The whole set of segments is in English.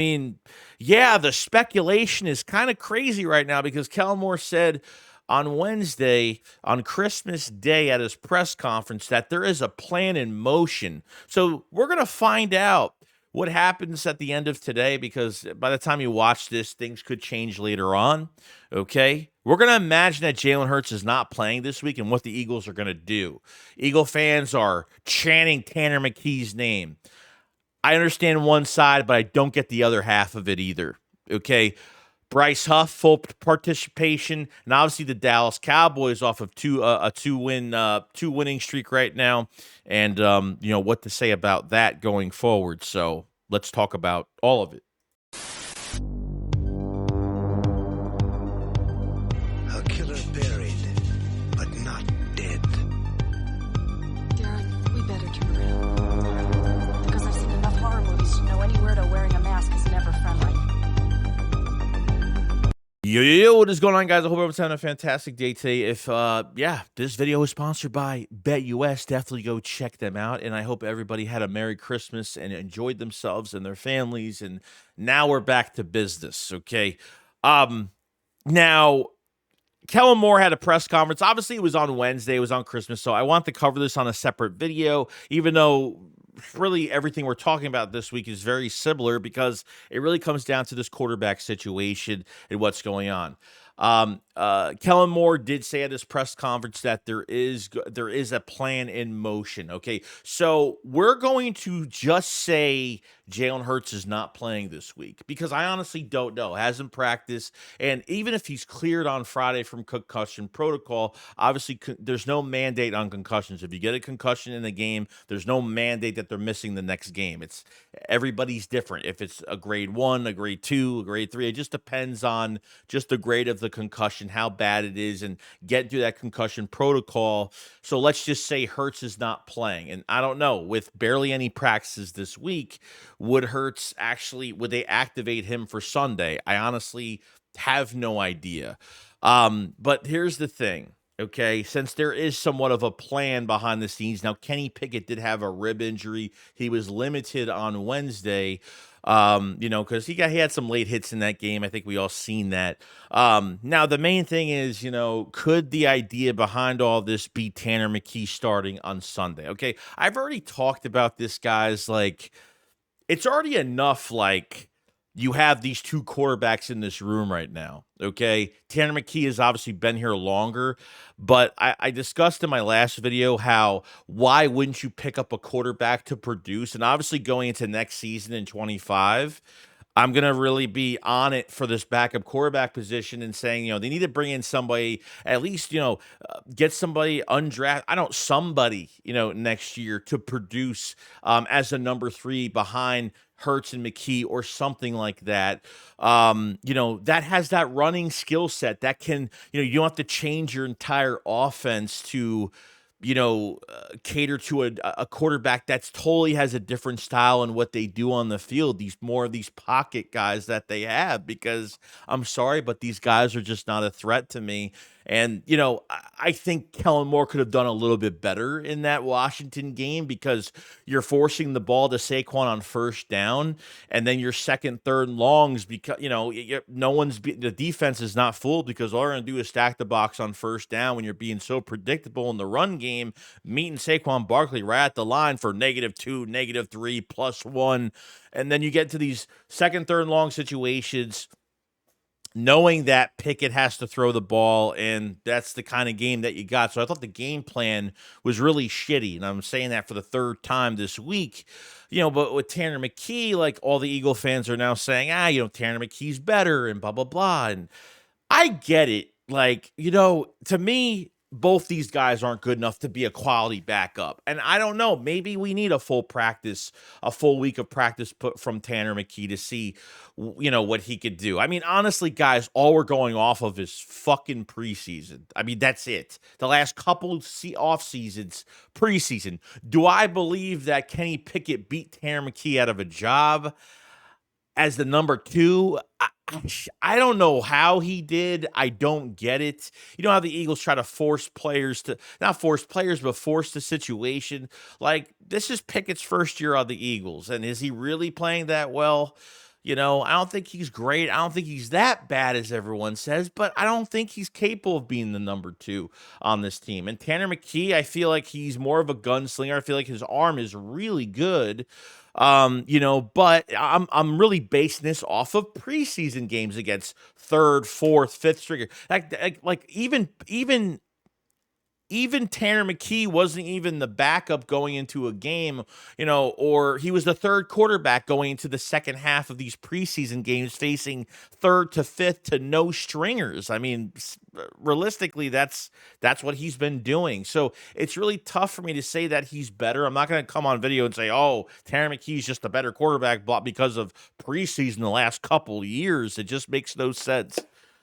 mean, yeah, the speculation is kind of crazy right now because Kellen said on Wednesday, on Christmas Day at his press conference, that there is a plan in motion. So we're going to find out what happens at the end of today because by the time you watch this, things could change later on. Okay. We're going to imagine that Jalen Hurts is not playing this week and what the Eagles are going to do. Eagle fans are chanting Tanner McKee's name. I understand one side, but I don't get the other half of it either. Okay. Bryce Huff, full participation, and obviously the Dallas Cowboys off of a two winning streak right now, and what to say about that going forward. So let's talk about all of it. A killer buried, but not dead. Darren, we better turn around. Because I've seen enough horror movies to know any weirdo wearing a mask is never friendly. Yo, what is going on, guys? I hope everyone's having a fantastic day today. If, this video is sponsored by BetUS. Definitely go check them out. And I hope everybody had a Merry Christmas and enjoyed themselves and their families. And now we're back to business, okay? Now, Kellen Moore had a press conference. Obviously, it was on Wednesday. It was on Christmas. So I want to cover this on a separate video, even though really everything we're talking about this week is very similar because it really comes down to this quarterback situation and what's going on. Kellen Moore did say at his press conference that there is a plan in motion. Okay, so we're going to just say Jalen Hurts is not playing this week because I honestly don't know. Hasn't practiced, and even if he's cleared on Friday from concussion protocol, obviously there's no mandate on concussions. If you get a concussion in the game, there's no mandate that they're missing the next game. It's everybody's different. If it's a grade 1, a grade 2, a grade 3, it just depends on just the grade of the concussion, how bad it is, and get through that concussion protocol. So let's just say Hurts is not playing. And I don't know, with barely any practices this week, would they activate him for Sunday? I honestly have no idea. But here's the thing. Okay, since there is somewhat of a plan behind the scenes. Now, Kenny Pickett did have a rib injury. He was limited on Wednesday, because he had some late hits in that game. I think we all seen that. Now, the main thing is, could the idea behind all this be Tanner McKee starting on Sunday? Okay, I've already talked about this, guys. Like, it's already enough, like, you have these two quarterbacks in this room right now, okay? Tanner McKee has obviously been here longer, but I discussed in my last video why wouldn't you pick up a quarterback to produce? And obviously going into next season in 25, I'm going to really be on it for this backup quarterback position and saying, they need to bring in somebody, at least, get somebody somebody, next year to produce as a number 3 behind Hurts and McKee or something like that. That has that running skill set that can, you don't have to change your entire offense to, cater to a quarterback that's totally has a different style in what they do on the field. These more of these pocket guys that they have, because I'm sorry, but these guys are just not a threat to me. And, I think Kellen Moore could have done a little bit better in that Washington game because you're forcing the ball to Saquon on first down, and then your second, third longs because, the defense is not fooled because all they're going to do is stack the box on first down when you're being so predictable in the run game, meeting Saquon Barkley right at the line for -2, -3, +1. And then you get to these second, third long situations, knowing that Pickett has to throw the ball, and that's the kind of game that you got. So I thought the game plan was really shitty, and I'm saying that for the third time this week. But with Tanner McKee, like all the Eagle fans are now saying, Tanner McKee's better and blah, blah, blah. And I get it. Like, to me, both these guys aren't good enough to be a quality backup. And I don't know, maybe we need a full week of practice put from Tanner McKee to see, what he could do. I mean, honestly, guys, all we're going off of is fucking preseason. I mean, that's it. The last couple off seasons, preseason. Do I believe that Kenny Pickett beat Tanner McKee out of a job as the number 2? I don't know how he did. I don't get it. You know how the Eagles try to force the situation. Like, this is Pickett's first year on the Eagles, and is he really playing that well? I don't think he's great. I don't think he's that bad as everyone says, but I don't think he's capable of being the number 2 on this team. And Tanner McKee, I feel like he's more of a gunslinger. I feel like his arm is really good. But I'm really basing this off of preseason games against third, fourth, fifth stringer. Like even Tanner McKee wasn't even the backup going into a game, or he was the third quarterback going into the second half of these preseason games, facing third to fifth to no stringers. I mean, realistically, that's what he's been doing. So it's really tough for me to say that he's better. I'm not going to come on video and say, oh, Tanner McKee's just a better quarterback because of preseason the last couple of years. It just makes no sense.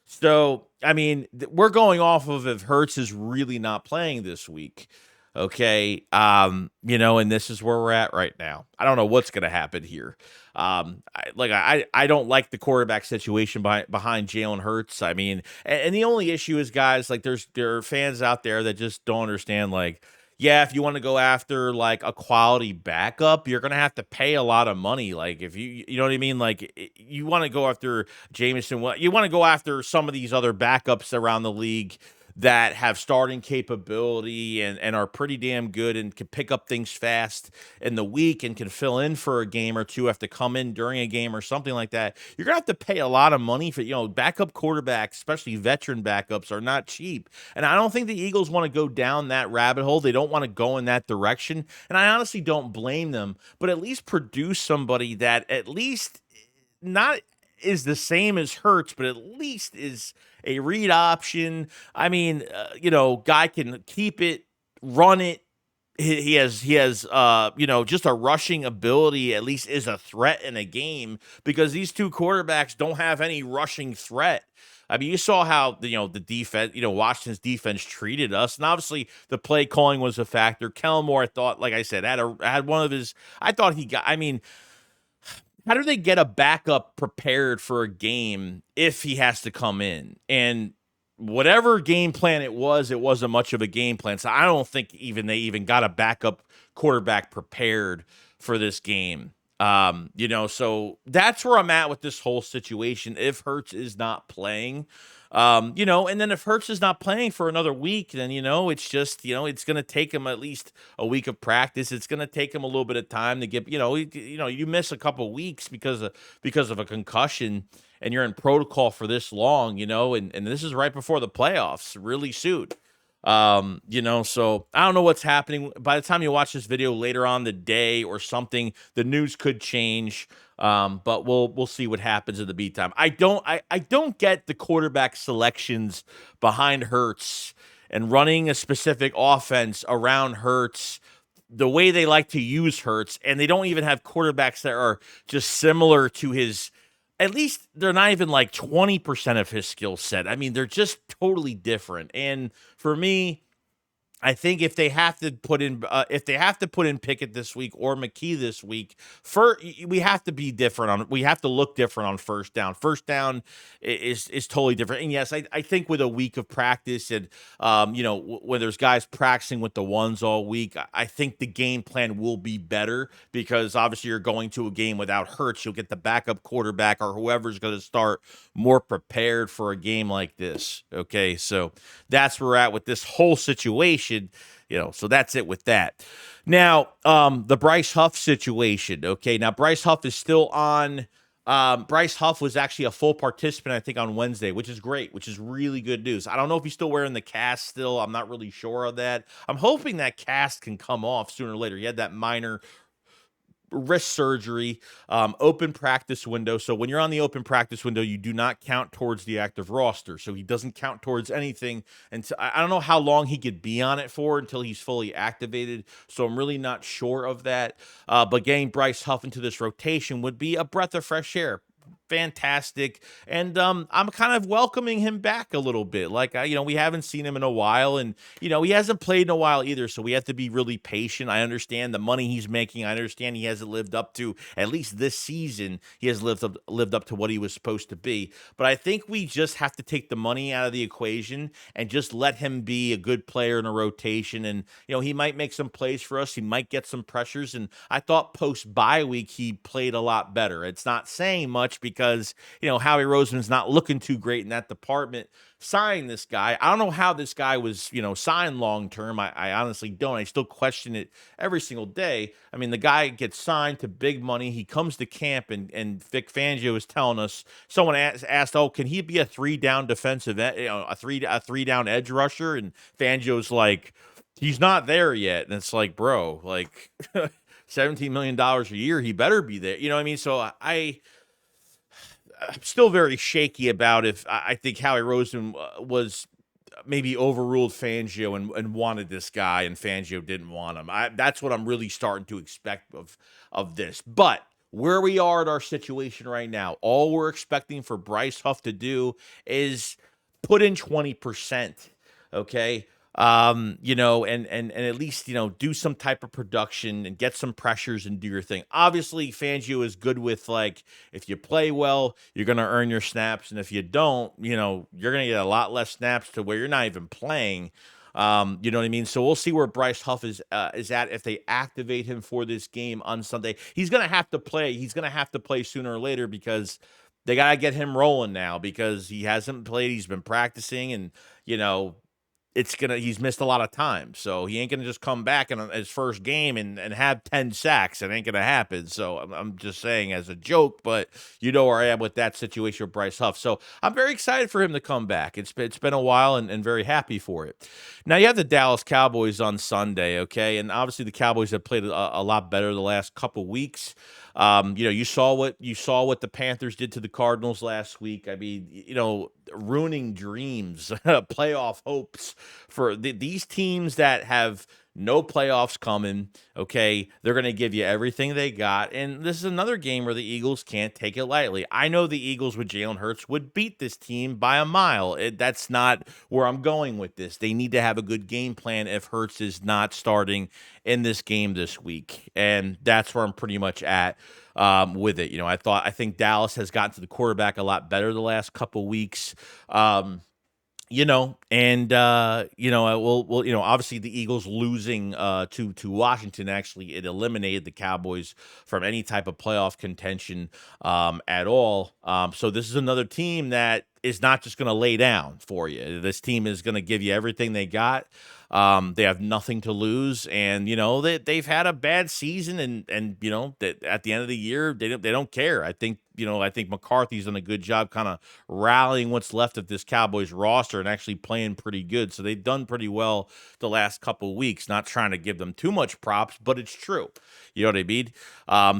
So, I mean, we're going off of if Hurts is really not playing this week. Okay. And this is where we're at right now. I don't know what's going to happen here. I don't like the quarterback situation behind Jalen Hurts. I mean, and the only issue is, guys, like there are fans out there that just don't understand, like, yeah, if you want to go after like a quality backup, you're going to have to pay a lot of money. Like if you know what I mean? Like you want to go after Jameson, you want to go after some of these other backups around the league that have starting capability and are pretty damn good and can pick up things fast in the week and can fill in for a game or two, have to come in during a game or something like that. You're going to have to pay a lot of money for, backup quarterbacks, especially veteran backups, are not cheap. And I don't think the Eagles want to go down that rabbit hole. They don't want to go in that direction. And I honestly don't blame them, but at least produce somebody that at least not is the same as Hurts, but at least is a read option. I mean, guy can keep it, run it. He has just a rushing ability, at least is a threat in a game, because these two quarterbacks don't have any rushing threat. I mean, you saw how, the defense, Washington's defense treated us. And obviously the play calling was a factor. Kellen Moore, I thought, like I said, had one of his, I thought he got, I mean, how do they get a backup prepared for a game if he has to come in? And whatever game plan it wasn't much of a game plan. So I don't think they even got a backup quarterback prepared for this game. So that's where I'm at with this whole situation. If Hurts is not playing, and then if Hurts is not playing for another week, then, it's just, it's going to take him at least a week of practice. It's going to take him a little bit of time to get, you miss a couple weeks because of a concussion and you're in protocol for this long, and this is right before the playoffs really soon. So I don't know what's happening. By the time you watch this video later on the day or something, the news could change. But we'll see what happens in the meantime. I don't get the quarterback selections behind Hurts and running a specific offense around Hurts, the way they like to use Hurts, and they don't even have quarterbacks that are just similar to his. At least they're not even like 20% of his skill set. I mean, they're just totally different. And for me, I think if they have to put in Pickett this week or Mckhee this week, we have to be different we have to look different on first down. First down is totally different. And yes, I think with a week of practice and when there's guys practicing with the ones all week, I think the game plan will be better because obviously you're going to a game without Hurts. You'll get the backup quarterback or whoever's going to start more prepared for a game like this. Okay, so that's where we're at with this whole situation. So that's it with that. Now, the Bryce Huff situation. Okay, now Bryce Huff is still on. Bryce Huff was actually a full participant, I think, on Wednesday, which is great, which is really good news. I don't know if he's still wearing the cast still. I'm not really sure of that. I'm hoping that cast can come off sooner or later. He had that minor wrist surgery, open practice window. So when you're on the open practice window, you do not count towards the active roster. So he doesn't count towards anything. And so I don't know how long he could be on it for until he's fully activated. So I'm really not sure of that. But getting Bryce Huff into this rotation would be a breath of fresh air. fantastic. And I'm kind of welcoming him back a little bit. Like, we haven't seen him in a while, and he hasn't played in a while either. So we have to be really patient. I understand the money he's making. I understand he hasn't lived up to, at least this season, he has lived up to what he was supposed to be. But I think we just have to take the money out of the equation and just let him be a good player in a rotation. And he might make some plays for us. He might get some pressures. And I thought post bye week he played a lot better. It's not saying much because Howie Roseman's not looking too great in that department. Signing this guy, I don't know how this guy was signed long term. I honestly don't. I still question it every single day. I mean, the guy gets signed to big money. He comes to camp, and Vic Fangio is telling us. Someone asked, "Oh, can he be a 3-down defensive, a 3-down edge rusher?" And Fangio's like, "He's not there yet." And it's like, bro, like $17 million a year, he better be there. You know what I mean? So I'm still very shaky about if I think Howie Roseman was maybe overruled Fangio and wanted this guy, and Fangio didn't want him. That's what I'm really starting to expect of this. But where we are at our situation right now, all we're expecting for Bryce Huff to do is put in 20%. Okay. And at least, do some type of production and get some pressures and do your thing. Obviously, Fangio is good with, like, if you play well, you're going to earn your snaps. And if you don't, you're going to get a lot less snaps to where you're not even playing. You know what I mean? So we'll see where Bryce Huff is at if they activate him for this game on Sunday. He's going to have to play. He's going to have to play sooner or later because they got to get him rolling now because he hasn't played. He's been practicing and, he's missed a lot of time. So he ain't going to just come back in his first game and have 10 sacks. It ain't going to happen. So I'm just saying as a joke, but where I am with that situation with Bryce Huff. So I'm very excited for him to come back. It's been a while and very happy for it. Now you have the Dallas Cowboys on Sunday. Okay. And obviously the Cowboys have played a lot better the last couple weeks. You saw what the Panthers did to the Cardinals last week. I mean, ruining dreams, playoff hopes for these teams that have no playoffs coming. Okay, they're going to give you everything they got, and this is another game where the Eagles can't take it lightly. I know the Eagles with Jalen Hurts would beat this team by a mile. That's not where I'm going with this. They need to have a good game plan if Hurts is not starting in this game this week, and that's where I'm pretty much at with it. I think Dallas has gotten to the quarterback a lot better the last couple weeks. Obviously the Eagles losing to Washington, actually, it eliminated the Cowboys from any type of playoff contention at all. So this is another team that is not just going to lay down for you. This team is going to give you everything they got. They have nothing to lose, and they've had a bad season, and at the end of the year they don't care. I think McCarthy's done a good job kind of rallying what's left of this Cowboys roster and actually playing pretty good. So they've done pretty well the last couple of weeks. Not trying to give them too much props, but it's true. You know what I mean?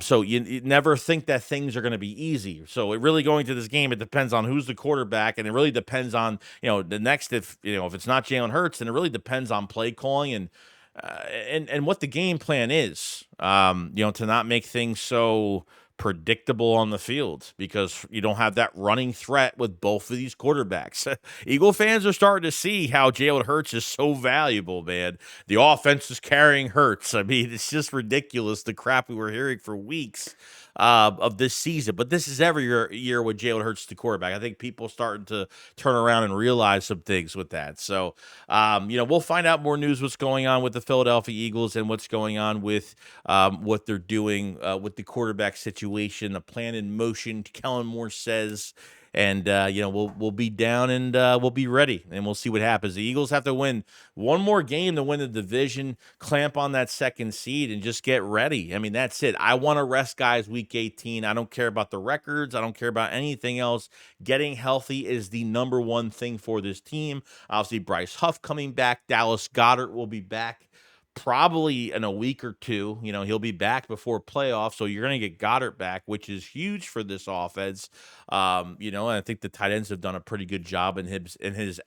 So you never think that things are going to be easy. So it really going to this game, it depends on who's the quarterback, and it really depends on the next if it's not Jalen Hurts, then it really depends on play calling and what the game plan is. To not make things so predictable on the field because you don't have that running threat with both of these quarterbacks. Eagle fans are starting to see how Jalen Hurts is so valuable, man. The offense is carrying Hurts. I mean, it's just ridiculous, the crap we were hearing for weeks of this season. But this is every year with Jalen Hurts the quarterback. I think people starting to turn around and realize some things with that. So, we'll find out more news what's going on with the Philadelphia Eagles and what's going on with what they're doing with the quarterback situation. The plan in motion, Kellen Moore says. And, we'll be down and we'll be ready and we'll see what happens. The Eagles have to win one more game to win the division, clamp on that second seed and just get ready. I mean, that's it. I want to rest guys week 18. I don't care about the records. I don't care about anything else. Getting healthy is the number one thing for this team. Obviously, Bryce Huff coming back. Dallas Goedert will be back probably in a week or two. He'll be back before playoffs, so you're going to get Goddard back, which is huge for this offense. And I think the tight ends have done a pretty good job in his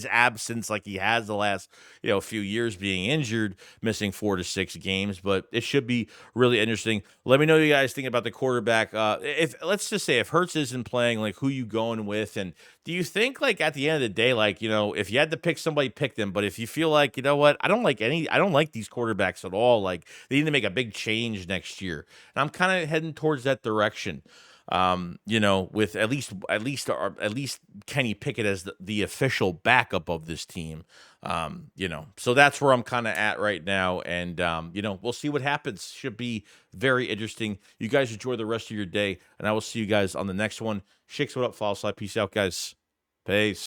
absence, like he has the last few years, being injured, missing 4 to 6 games. But it should be really interesting. Let me know what you guys think about the quarterback. If let's just say if Hurts isn't playing, like who you going with, and do you think like at the end of the day, like if you had to pick somebody, pick them. But if you feel like what, I don't like these quarterbacks at all. Like they need to make a big change next year, and I'm kind of heading towards that direction. With at least Kenny Pickett as the official backup of this team. So that's where I'm kind of at right now. And, we'll see what happens. Should be very interesting. You guys enjoy the rest of your day, and I will see you guys on the next one. Shakes, what up, follow slide. Peace out, guys. Peace.